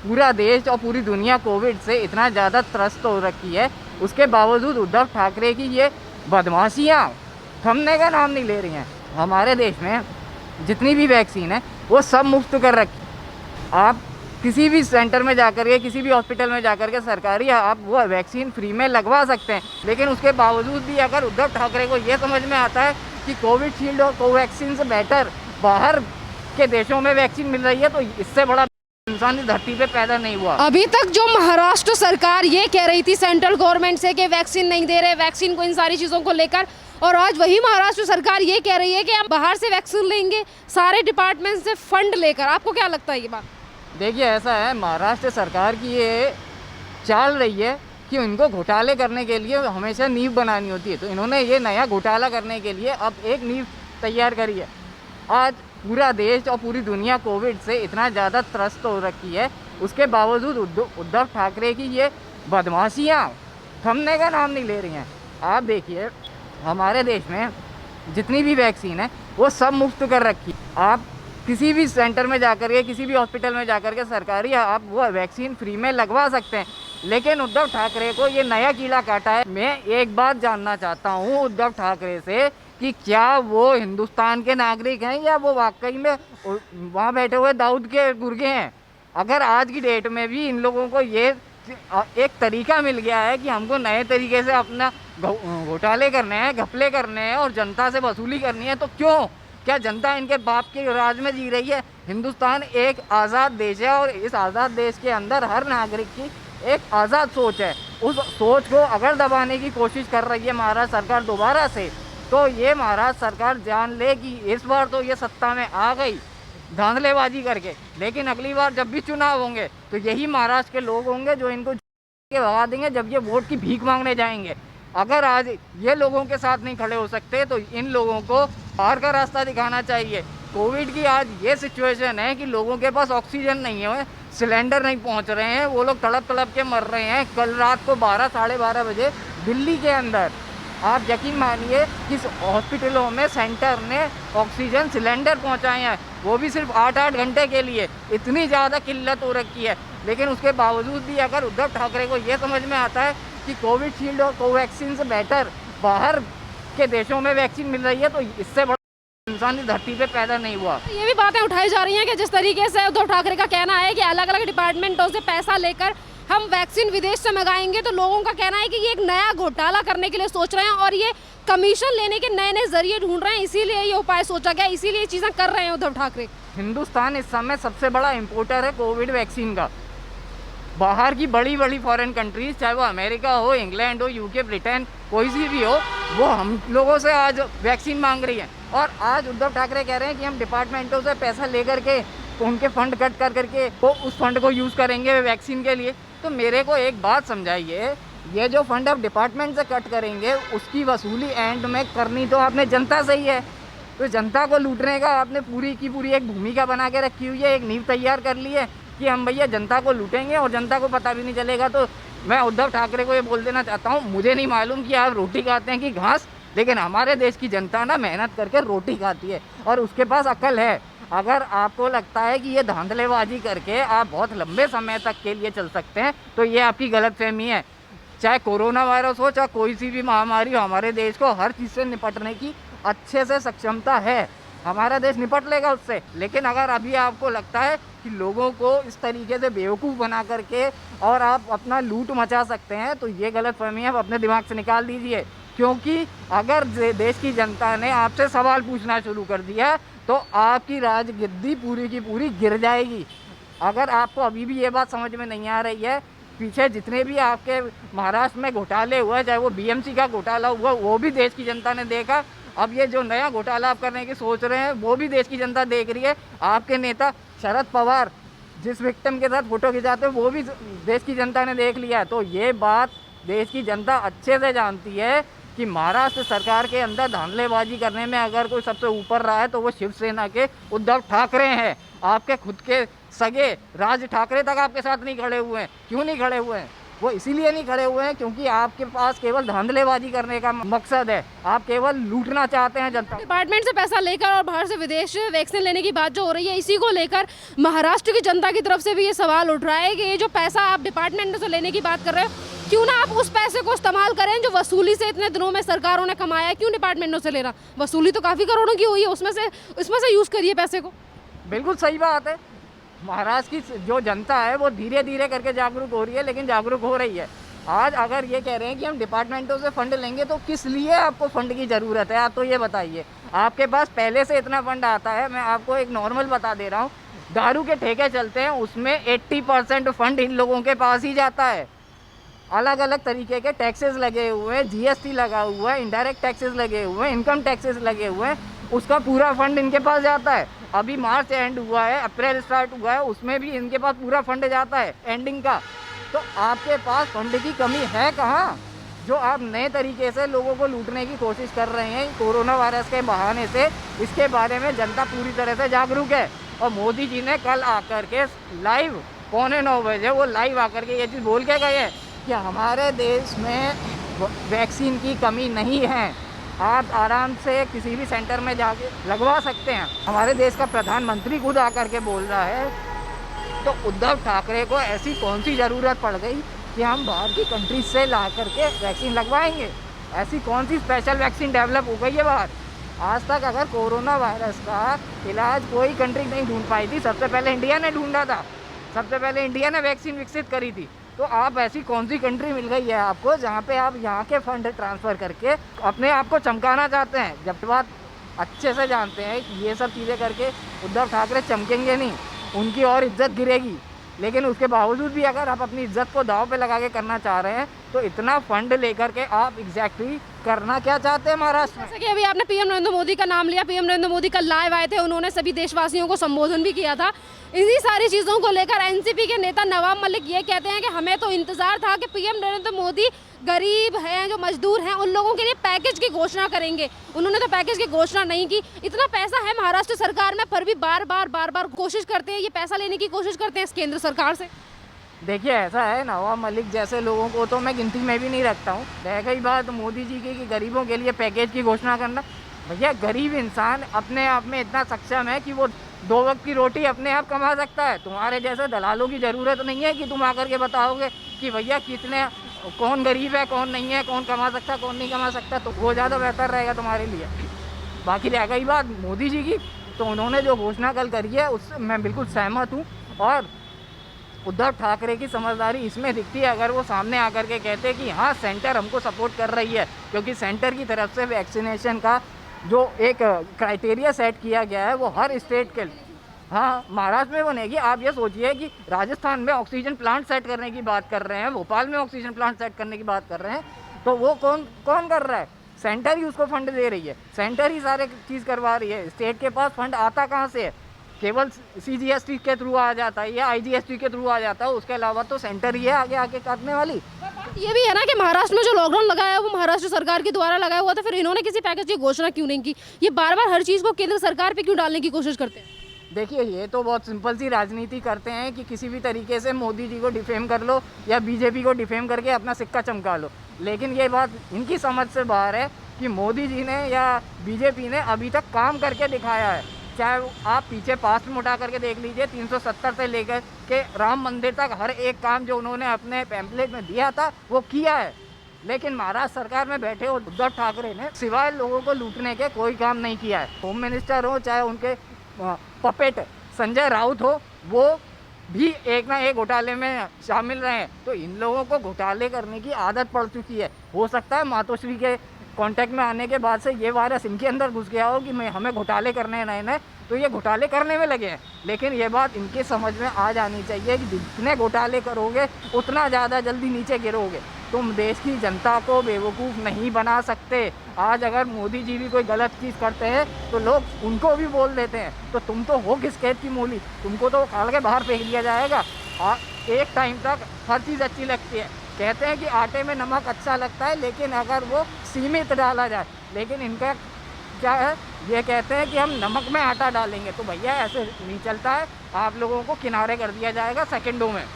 पूरा देश और पूरी दुनिया कोविड से इतना ज़्यादा त्रस्त हो रखी है, उसके बावजूद उद्धव ठाकरे की ये बदमाशियाँ थमने का नाम नहीं ले रही हैं। हमारे देश में जितनी भी वैक्सीन है वो सब मुफ्त कर रखी। आप किसी भी सेंटर में जाकर के, किसी भी हॉस्पिटल में जाकर के सरकारी आप वो वैक्सीन फ्री में लगवा सकते हैं। लेकिन उसके बावजूद भी अगर उद्धव ठाकरे को ये समझ में आता है कि कोविशील्ड और कोवैक्सीन से बेटर बाहर के देशों में वैक्सीन मिल रही है, तो इससे बड़ा इंसान इस धरती पे पैदा नहीं हुआ। अभी तक जो महाराष्ट्र सरकार ये कह रही थी सेंट्रल गवर्नमेंट से कि वैक्सीन नहीं दे रहे, वैक्सीन को, इन सारी चीज़ों को लेकर, और आज वही महाराष्ट्र सरकार ये कह रही है कि हम बाहर से वैक्सीन लेंगे सारे डिपार्टमेंट से फंड लेकर। आपको क्या लगता है ये बात? देखिए, ऐसा है, महाराष्ट्र सरकार की ये चाल रही है कि इनको घोटाले करने के लिए हमेशा नींव बनानी होती है, तो इन्होंने ये नया घोटाला करने के लिए अब एक नींव तैयार करी है। आज पूरा देश और पूरी दुनिया कोविड से इतना ज़्यादा त्रस्त हो रखी है, उसके बावजूद उद्धव ठाकरे की ये बदमाशियाँ थमने का नाम नहीं ले रही हैं। आप देखिए, हमारे देश में जितनी भी वैक्सीन है वो सब मुफ्त कर रखी। आप किसी भी सेंटर में जाकर के, किसी भी हॉस्पिटल में जाकर के सरकारी आप वो वैक्सीन फ्री में लगवा सकते हैं। लेकिन उद्धव ठाकरे को ये नया कीड़ा काटा है। मैं एक बात जानना चाहता हूँ उद्धव ठाकरे से कि क्या वो हिंदुस्तान के नागरिक हैं या वो वाकई में वहाँ बैठे हुए दाऊद के गुर्गे हैं। अगर आज की डेट में भी इन लोगों को ये एक तरीका मिल गया है कि हमको नए तरीके से अपना घोटाले करने हैं, घपले करने हैं और जनता से वसूली करनी है, तो क्यों? क्या जनता इनके बाप के राज में जी रही है? हिंदुस्तान एक आज़ाद देश है और इस आज़ाद देश के अंदर हर नागरिक की एक आज़ाद सोच है। उस सोच को अगर दबाने की कोशिश कर रही है महाराष्ट्र सरकार दोबारा से, तो ये महाराष्ट्र सरकार जान ले कि इस बार तो ये सत्ता में आ गई धांधलेबाजी करके, लेकिन अगली बार जब भी चुनाव होंगे तो यही महाराष्ट्र के लोग होंगे जो इनको के भगा देंगे जब ये वोट की भीख मांगने जाएंगे। अगर आज ये लोगों के साथ नहीं खड़े हो सकते तो इन लोगों को बाहर का रास्ता दिखाना चाहिए। कोविड की आज ये सिचुएशन है कि लोगों के पास ऑक्सीजन नहीं है, सिलेंडर नहीं पहुंच रहे हैं, वो लोग तड़प तड़प के मर रहे हैं। कल रात को 12 साढ़े 12 बजे दिल्ली के अंदर आप यकीन मानिए कि हॉस्पिटलों में सेंटर ने ऑक्सीजन सिलेंडर पहुंचाए हैं, वो भी सिर्फ 8-8 घंटे के लिए। इतनी ज़्यादा किल्लत हो रखी है। लेकिन उसके बावजूद भी अगर उद्धव ठाकरे को ये समझ में आता है कि कोविशील्ड और कोवैक्सीन से बेटर बाहर के देशों में वैक्सीन मिल रही है, तो इससे बड़ा इंसान इस धरती पे पैदा नहीं हुआ। ये भी बातें उठाई जा रही हैं कि जिस तरीके से उद्धव ठाकरे का कहना है कि अलग अलग डिपार्टमेंटों से पैसा लेकर हम वैक्सीन विदेश से मंगाएंगे, तो लोगों का कहना है कि ये एक नया घोटाला करने के लिए सोच रहे हैं और ये कमीशन लेने के नए नए जरिए ढूंढ रहे हैं, इसीलिए ये उपाय सोचा गया, इसीलिए ये चीज़ें कर रहे हैं उद्धव ठाकरे। हिंदुस्तान इस समय सबसे बड़ा इम्पोर्टर है कोविड वैक्सीन का। बाहर की बड़ी बड़ी फॉरेन कंट्रीज, चाहे वो अमेरिका हो, इंग्लैंड हो, यूके, ब्रिटेन, कोई सी भी हो, वो हम लोगों से आज वैक्सीन मांग रही है। और आज उद्धव ठाकरे कह रहे हैं कि हम डिपार्टमेंटों से पैसा लेकर के उनके फंड कट कर करके वो उस फंड को यूज़ करेंगे वैक्सीन के लिए। तो मेरे को एक बात समझाइए, ये जो फंड आप डिपार्टमेंट से कट करेंगे उसकी वसूली एंड में करनी तो आपने जनता से ही है। तो जनता को लूटने का आपने पूरी की पूरी एक भूमिका बना के रखी हुई है, एक नींव तैयार कर ली है कि हम भैया जनता को लूटेंगे और जनता को पता भी नहीं चलेगा। तो मैं उद्धव ठाकरे को ये बोल देना चाहता हूँ, मुझे नहीं मालूम कि आप रोटी खाते हैं कि घास, लेकिन हमारे देश की जनता ना मेहनत करके रोटी खाती है और उसके पास अकल है। अगर आपको लगता है कि ये धांधलेबाजी करके आप बहुत लंबे समय तक के लिए चल सकते हैं, तो ये आपकी गलतफहमी है। चाहे कोरोना वायरस हो, चाहे कोई सी भी महामारी हो, हमारे देश को हर चीज़ से निपटने की अच्छे से सक्षमता है, हमारा देश निपट लेगा उससे। लेकिन अगर अभी आपको लगता है कि लोगों को इस तरीके से बेवकूफ़ बना करके और आप अपना लूट मचा सकते हैं, तो ये गलतफहमी आप अपने दिमाग से निकाल दीजिए। क्योंकि अगर देश की जनता ने आपसे सवाल पूछना शुरू कर दिया तो आपकी राजगद्दी पूरी की पूरी गिर जाएगी। अगर आपको अभी भी ये बात समझ में नहीं आ रही है, पीछे जितने भी आपके महाराष्ट्र में घोटाले हुए, चाहे वो बीएमसी का घोटाला हुआ, वो भी देश की जनता ने देखा। अब ये जो नया घोटाला आप करने की सोच रहे हैं वो भी देश की जनता देख रही है। आपके नेता शरद पवार जिस विक्टिम के साथ फोटो खिंचाते हैं वो भी देश की जनता ने देख लिया है। तो ये बात देश की जनता अच्छे से जानती है कि महाराष्ट्र सरकार के अंदर धांधलेबाजी करने में अगर कोई सबसे ऊपर रहा है तो वो शिवसेना के उद्धव ठाकरे हैं। आपके खुद के सगे राज ठाकरे तक आपके साथ नहीं खड़े हुए हैं। क्यों नहीं खड़े हुए हैं? वो इसीलिए नहीं खड़े हुए हैं क्योंकि आपके पास केवल धांधलेबाजी करने का मकसद है, आप केवल लूटना चाहते हैं जनता। डिपार्टमेंट से पैसा लेकर और बाहर से विदेश से वैक्सीन लेने की बात जो हो रही है, इसी को लेकर महाराष्ट्र की जनता की तरफ से भी ये सवाल उठ रहा है कि ये जो पैसा आप डिपार्टमेंट से लेने की बात कर रहे हो, क्यों ना आप उस पैसे को इस्तेमाल करें जो वसूली से इतने दिनों में सरकारों ने कमाया है। क्यों डिपार्टमेंटों से लेना? वसूली तो काफ़ी करोड़ों की हुई है, उसमें से यूज़ करिए पैसे को। बिल्कुल सही बात है। महाराष्ट्र की जो जनता है वो धीरे धीरे करके जागरूक हो रही है, लेकिन जागरूक हो रही है। आज अगर ये कह रहे हैं कि हम डिपार्टमेंटों से फंड लेंगे तो किस लिए आपको फंड की ज़रूरत है? आप तो ये बताइए, आपके पास पहले से इतना फंड आता है। मैं आपको एक नॉर्मल बता दे रहा हूँ, दारू के ठेके चलते हैं, उसमें 80% फंड इन लोगों के पास ही जाता है। अलग अलग तरीके के टैक्सेस लगे हुए हैं, जीएसटी लगा हुआ है, इनडायरेक्ट टैक्सेस लगे हुए हैं, इनकम टैक्सेस लगे हुए हैं, उसका पूरा फंड इनके पास जाता है। अभी मार्च एंड हुआ है, अप्रैल स्टार्ट हुआ है, उसमें भी इनके पास पूरा फंड जाता है एंडिंग का। तो आपके पास फंड की कमी है कहाँ, जो आप नए तरीके से लोगों को लूटने की कोशिश कर रहे हैं कोरोना वायरस के बहाने से? इसके बारे में जनता पूरी तरह से जागरूक है। और मोदी जी ने कल आकर के लाइव 8:45 बजे वो लाइव आकर के ये चीज़ बोल के गए हैं कि हमारे देश में वैक्सीन की कमी नहीं है, आप आराम से किसी भी सेंटर में जाके लगवा सकते हैं। हमारे देश का प्रधानमंत्री खुद आकर के बोल रहा है, तो उद्धव ठाकरे को ऐसी कौन सी ज़रूरत पड़ गई कि हम बाहर की कंट्रीज से ला करके वैक्सीन लगवाएंगे? ऐसी कौन सी स्पेशल वैक्सीन डेवलप हो गई है बाहर? आज तक अगर कोरोना वायरस का इलाज कोई कंट्री नहीं ढूंढ पाई थी, सबसे पहले इंडिया ने ढूंढा था, सबसे पहले इंडिया ने वैक्सीन विकसित करी थी। तो आप ऐसी कौन सी कंट्री मिल गई है आपको जहाँ पे आप यहाँ के फंड ट्रांसफ़र करके अपने आप को चमकाना चाहते हैं? जब बात अच्छे से जानते हैं कि ये सब चीज़ें करके उद्धव ठाकरे चमकेंगे नहीं, उनकी और इज्जत गिरेगी। लेकिन उसके बावजूद भी अगर आप अपनी इज्जत को दांव पे लगा के करना चाह रहे हैं, तो इतना फंड लेकर के आप एग्जैक्टली करना क्या चाहते हैं महाराष्ट्र में? जैसे कि अभी आपने पीएम नरेंद्र मोदी का नाम लिया, पीएम नरेंद्र मोदी कल लाइव आए थे, उन्होंने सभी देशवासियों को संबोधन भी किया था। इन्हीं सारी चीज़ों को लेकर एनसीपी के नेता नवाब मलिक ये कहते हैं कि हमें तो इंतजार था कि पीएम नरेंद्र मोदी गरीब हैं, जो मजदूर हैं, उन लोगों के लिए पैकेज की घोषणा करेंगे। उन्होंने तो पैकेज की घोषणा नहीं की। इतना पैसा है महाराष्ट्र सरकार में, पर भी बार बार कोशिश करते हैं, ये पैसा लेने की कोशिश करते हैं केंद्र सरकार से। देखिए ऐसा है, नवाब मलिक जैसे लोगों को तो मैं गिनती में भी नहीं रखता हूँ। रह गई बात मोदी जी की कि गरीबों के लिए पैकेज की घोषणा करना, भैया गरीब इंसान अपने आप में इतना सक्षम है कि वो 2 वक्त की रोटी अपने आप कमा सकता है। तुम्हारे जैसे दलालों की ज़रूरत नहीं है कि तुम आकर के बताओगे कि भैया कितने, कौन गरीब है, कौन नहीं है, कौन कमा सकता है, कौन नहीं कमा सकता। तो वो ज़्यादा बेहतर रहेगा तुम्हारे लिए। बाकी रह गई बात मोदी जी की, तो उन्होंने जो घोषणा कल करी है उससे मैं बिल्कुल सहमत हूँ। और उद्धव ठाकरे की समझदारी इसमें दिखती है, अगर वो सामने आकर के कहते कि हाँ सेंटर हमको सपोर्ट कर रही है, क्योंकि सेंटर की तरफ से वैक्सीनेशन का जो एक क्राइटेरिया सेट किया गया है वो हर स्टेट के, हाँ महाराष्ट्र में बनेगी। आप ये सोचिए कि राजस्थान में ऑक्सीजन प्लांट सेट करने की बात कर रहे हैं, भोपाल में ऑक्सीजन प्लांट सेट करने की बात कर रहे हैं, तो वो कौन कर रहा है? सेंटर ही उसको फंड दे रही है, सेंटर ही सारे चीज़ करवा रही है। स्टेट के पास फंड आता कहाँ से है? केवल सीजीएसटी के थ्रू आ जाता है या आईजीएसटी के थ्रू आ जाता है, उसके अलावा तो सेंटर ही है आगे आके काटने वाली। ये भी है ना कि महाराष्ट्र में जो लॉकडाउन लगाया है वो महाराष्ट्र सरकार के द्वारा लगाया हुआ था, फिर इन्होंने किसी पैकेज की घोषणा क्यों नहीं की? ये बार बार हर चीज़ को केंद्र सरकार पे क्यों डालने की कोशिश करते हैं? देखिए ये तो बहुत सिंपल सी राजनीति करते हैं कि किसी भी तरीके से मोदी जी को डिफेम कर लो या बीजेपी को डिफेम करके अपना सिक्का चमका लो। लेकिन ये बात इनकी समझ से बाहर है कि मोदी जी ने या बीजेपी ने अभी तक काम करके दिखाया है। चाहे आप पीछे पास्ट में उठा करके देख लीजिए, 370 से लेकर के राम मंदिर तक हर एक काम जो उन्होंने अपने पैम्पलेट में दिया था वो किया है। लेकिन महाराष्ट्र सरकार में बैठे उद्धव ठाकरे ने सिवाय लोगों को लूटने के कोई काम नहीं किया है। होम मिनिस्टर हो चाहे उनके पपेट संजय राउत हो, वो भी एक ना एक घोटाले में शामिल रहे हैं। तो इन लोगों को घोटाले करने की आदत पड़ चुकी है। हो सकता है मातोश्री के कांटेक्ट में आने के बाद से ये वायरस इनके अंदर घुस गया हो कि हमें घोटाले करने हैं नए, तो ये घोटाले करने में लगे हैं। लेकिन ये बात इनके समझ में आ जानी चाहिए कि जितने घोटाले करोगे उतना ज़्यादा जल्दी नीचे गिरोगे। तुम देश की जनता को बेवकूफ़ नहीं बना सकते। आज अगर मोदी जी भी कोई गलत चीज़ करते हैं तो लोग उनको भी बोल देते हैं, तो तुम तो हो किस खेत की मूली, तुमको तो खाल के बाहर फेंक दिया जाएगा। एक टाइम तक हर चीज़ अच्छी लगती है। कहते हैं कि आटे में नमक अच्छा लगता है, लेकिन अगर वो सीमित डाला जाए। लेकिन इनका क्या है, ये कहते हैं कि हम नमक में आटा डालेंगे, तो भैया ऐसे नहीं चलता है। आप लोगों को किनारे कर दिया जाएगा सेकंडों में।